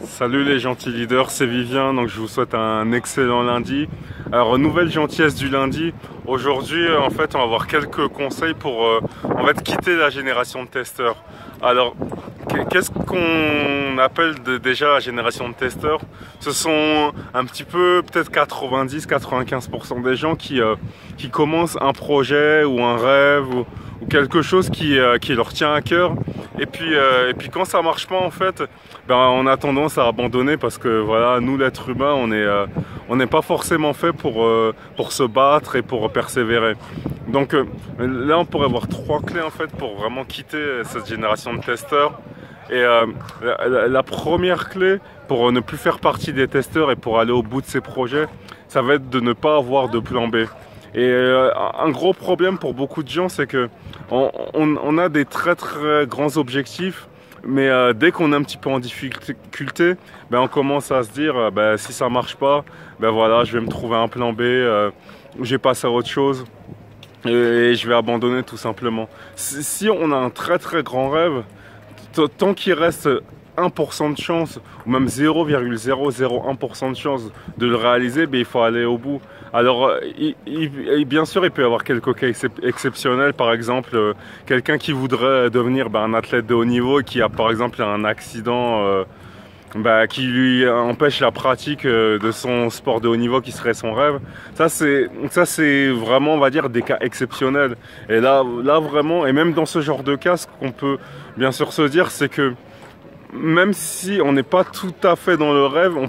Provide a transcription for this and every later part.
Salut les gentils leaders, c'est Vivien, donc je vous souhaite un excellent lundi. Alors nouvelle gentillesse du lundi, aujourd'hui en fait on va avoir quelques conseils pour quitter la génération de testeurs. Alors qu'est-ce qu'on appelle déjà la génération de testeurs? Ce sont un petit peu peut-être 90-95% des gens qui commencent un projet ou un rêve ou quelque chose qui leur tient à cœur. Et puis quand ça marche pas en fait, ben, on a tendance à abandonner parce que voilà, nous l'être humain, on n'est pas forcément fait pour se battre et pour persévérer. Donc là, on pourrait avoir trois clés en fait pour vraiment quitter cette génération de testeurs. Et la première clé pour ne plus faire partie des testeurs et pour aller au bout de ses projets, ça va être de ne pas avoir de plan B. Et un gros problème pour beaucoup de gens, c'est que on a des très très grands objectifs, mais dès qu'on est un petit peu en difficulté, ben on commence à se dire ben, si ça marche pas, ben voilà, je vais me trouver un plan B, je vais passer à autre chose et je vais abandonner tout simplement. Si on a un très très grand rêve, tant qu'il reste 1% de chance, ou même 0,001% de chance de le réaliser, ben, il faut aller au bout. Alors, bien sûr, il peut y avoir quelques cas exceptionnels, par exemple, quelqu'un qui voudrait devenir un athlète de haut niveau et qui a par exemple un accident qui lui empêche la pratique de son sport de haut niveau qui serait son rêve. Ça c'est vraiment, on va dire, des cas exceptionnels. Et là vraiment, et même dans ce genre de cas, ce qu'on peut bien sûr se dire, c'est que même si on n'est pas tout à fait dans le rêve, on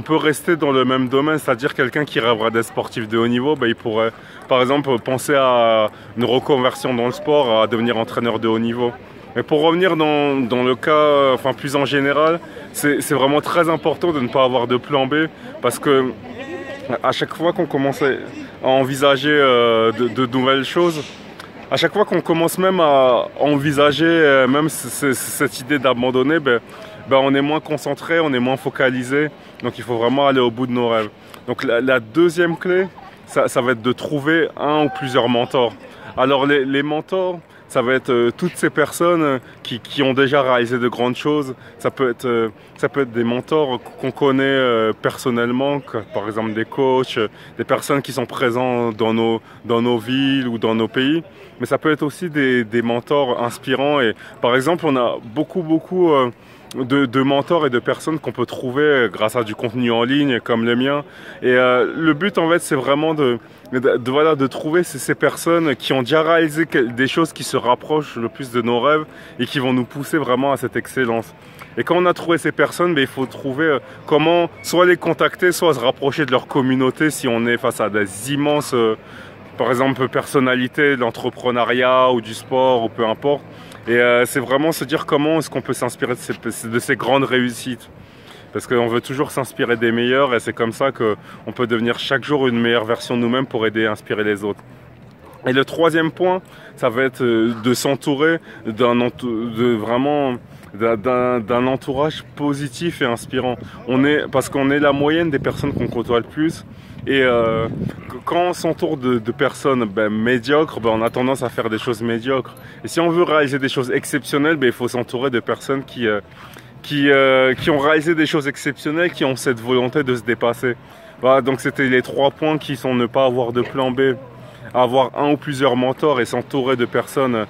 peut rester dans le même domaine, c'est-à-dire quelqu'un qui rêverait d'être sportif de haut niveau, il pourrait par exemple penser à une reconversion dans le sport, à devenir entraîneur de haut niveau. Mais pour revenir dans le cas plus en général, c'est vraiment très important de ne pas avoir de plan B, parce que à chaque fois qu'on commence à envisager de nouvelles choses, à chaque fois qu'on commence même à envisager même cette idée d'abandonner, on est moins concentré, on est moins focalisé. Donc il faut vraiment aller au bout de nos rêves. Donc la deuxième clé, ça va être de trouver un ou plusieurs mentors. Alors les mentors, ça va être toutes ces personnes qui ont déjà réalisé de grandes choses. Ça peut être des mentors qu'on connaît personnellement, par exemple des coachs, des personnes qui sont présentes dans nos villes ou dans nos pays. Mais ça peut être aussi des mentors inspirants. Et par exemple, on a beaucoup de mentors et de personnes qu'on peut trouver grâce à du contenu en ligne comme le mien. Et le but en fait, c'est vraiment de trouver ces personnes qui ont déjà réalisé des choses qui se rapprochent le plus de nos rêves et qui vont nous pousser vraiment à cette excellence. Et quand on a trouvé ces personnes, il faut trouver comment soit les contacter, soit se rapprocher de leur communauté si on est face à des immenses par exemple personnalités de l'entrepreneuriat ou du sport ou peu importe. Et c'est vraiment se dire comment est-ce qu'on peut s'inspirer de ces grandes réussites. Parce qu'on veut toujours s'inspirer des meilleurs et c'est comme ça qu'on peut devenir chaque jour une meilleure version de nous-mêmes pour aider et inspirer les autres. Et le troisième point, ça va être de s'entourer d'un entourage positif et inspirant. Parce qu'on est la moyenne des personnes qu'on côtoie le plus. Et quand on s'entoure de personnes médiocres, on a tendance à faire des choses médiocres. Et si on veut réaliser des choses exceptionnelles, il faut s'entourer de personnes qui ont réalisé des choses exceptionnelles, qui ont cette volonté de se dépasser. Voilà, donc c'était les trois points qui sont ne pas avoir de plan B, avoir un ou plusieurs mentors et s'entourer de personnes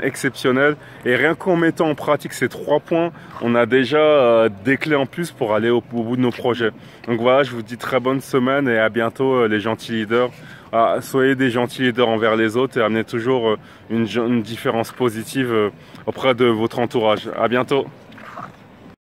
exceptionnelles. Et rien qu'en mettant en pratique ces trois points, on a déjà des clés en plus pour aller au bout de nos projets. Donc voilà, je vous dis très bonne semaine et à bientôt les gentils leaders. Soyez des gentils leaders envers les autres et amenez toujours une différence positive auprès de votre entourage. À bientôt.